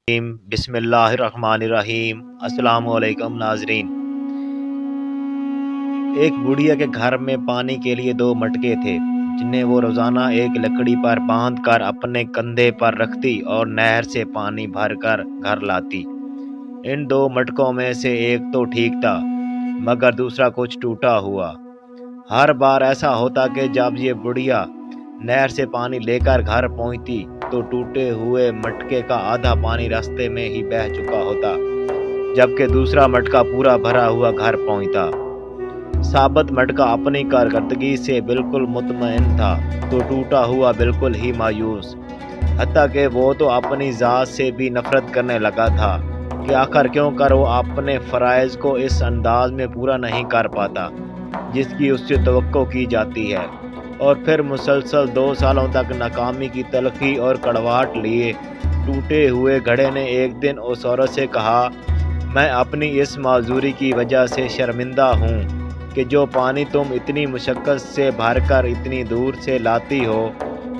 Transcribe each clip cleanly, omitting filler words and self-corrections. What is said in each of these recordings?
بسم اللہ الرحمن الرحیم۔ السلام علیکم ناظرین۔ ایک بڑھیا کے گھر میں پانی کے لیے دو مٹکے تھے جنہیں وہ روزانہ ایک لکڑی پر باندھ کر اپنے کندھے پر رکھتی اور نہر سے پانی بھر کر گھر لاتی۔ ان دو مٹکوں میں سے ایک تو ٹھیک تھا مگر دوسرا کچھ ٹوٹا ہوا۔ ہر بار ایسا ہوتا کہ جب یہ بڑھیا نہر سے پانی لے کر گھر پہنچتی تو ٹوٹے ہوئے مٹکے کا آدھا پانی راستے میں ہی بہہ چکا ہوتا، جبکہ دوسرا مٹکا پورا بھرا ہوا گھر پہنچتا۔ ثابت مٹکا اپنی کارکردگی سے بالکل مطمئن تھا تو ٹوٹا ہوا بالکل ہی مایوس، حتیٰ کہ وہ تو اپنی ذات سے بھی نفرت کرنے لگا تھا کہ آخر کیوں کر وہ اپنے فرائض کو اس انداز میں پورا نہیں کر پاتا جس کی اس سے توقع کی جاتی ہے۔ اور پھر مسلسل 2 سالوں تک ناکامی کی تلخی اور کڑواہٹ لیے ٹوٹے ہوئے گھڑے نے ایک دن اس عورت سے کہا، میں اپنی اس معذوری کی وجہ سے شرمندہ ہوں کہ جو پانی تم اتنی مشقت سے بھر کر اتنی دور سے لاتی ہو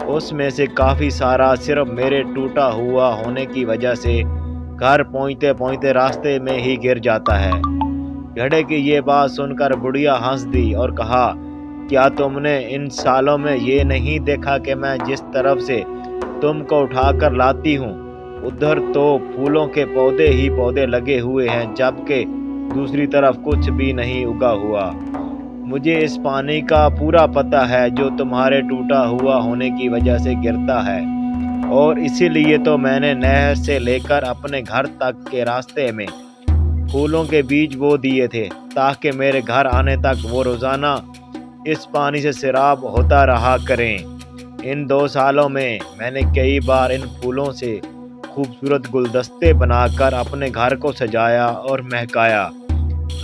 اس میں سے کافی سارا صرف میرے ٹوٹا ہوا ہونے کی وجہ سے گھر پہنچتے پہنچتے راستے میں ہی گر جاتا ہے۔ گھڑے کی یہ بات سن کر بڑھیا ہنس دی اور کہا، کیا تم نے ان سالوں میں یہ نہیں دیکھا کہ میں جس طرف سے تم کو اٹھا کر لاتی ہوں ادھر تو پھولوں کے پودے ہی پودے لگے ہوئے ہیں جبکہ دوسری طرف کچھ بھی نہیں اگا ہوا۔ مجھے اس پانی کا پورا پتہ ہے جو تمہارے ٹوٹا ہوا ہونے کی وجہ سے گرتا ہے، اور اسی لیے تو میں نے نہر سے لے کر اپنے گھر تک کے راستے میں پھولوں کے بیج بو دیے تھے تاکہ میرے گھر آنے تک وہ روزانہ اس پانی سے سیراب ہوتا رہا کریں۔ ان 2 سالوں میں میں نے کئی بار ان پھولوں سے خوبصورت گلدستے بنا کر اپنے گھر کو سجایا اور مہکایا۔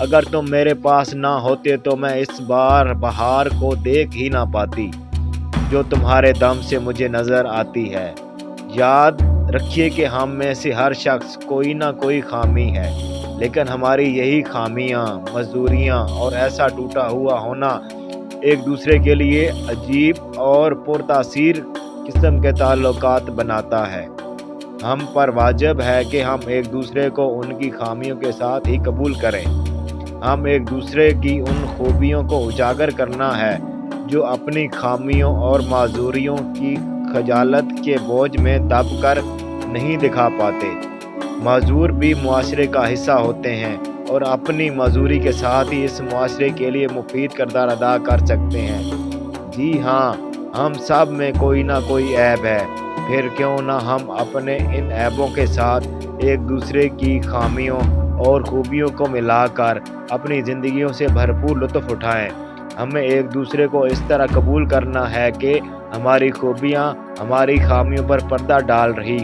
اگر تم میرے پاس نہ ہوتے تو میں اس بار بہار کو دیکھ ہی نہ پاتی جو تمہارے دم سے مجھے نظر آتی ہے۔ یاد رکھیے کہ ہم میں سے ہر شخص کوئی نہ کوئی خامی ہے، لیکن ہماری یہی خامیاں، مزدوریاں اور ایسا ٹوٹا ہوا ہونا ایک دوسرے کے لیے عجیب اور پرتاثیر قسم کے تعلقات بناتا ہے۔ ہم پر واجب ہے کہ ہم ایک دوسرے کو ان کی خامیوں کے ساتھ ہی قبول کریں۔ ہم ایک دوسرے کی ان خوبیوں کو اجاگر کرنا ہے جو اپنی خامیوں اور معذوریوں کی خجالت کے بوجھ میں دب کر نہیں دکھا پاتے۔ معذور بھی معاشرے کا حصہ ہوتے ہیں اور اپنی معذوری کے ساتھ ہی اس معاشرے کے لیے مفید کردار ادا کر سکتے ہیں۔ جی ہاں، ہم سب میں کوئی نہ کوئی عیب ہے، پھر کیوں نہ ہم اپنے ان عیبوں کے ساتھ ایک دوسرے کی خامیوں اور خوبیوں کو ملا کر اپنی زندگیوں سے بھرپور لطف اٹھائیں۔ ہمیں ایک دوسرے کو اس طرح قبول کرنا ہے کہ ہماری خوبیاں ہماری خامیوں پر پردہ ڈال رہی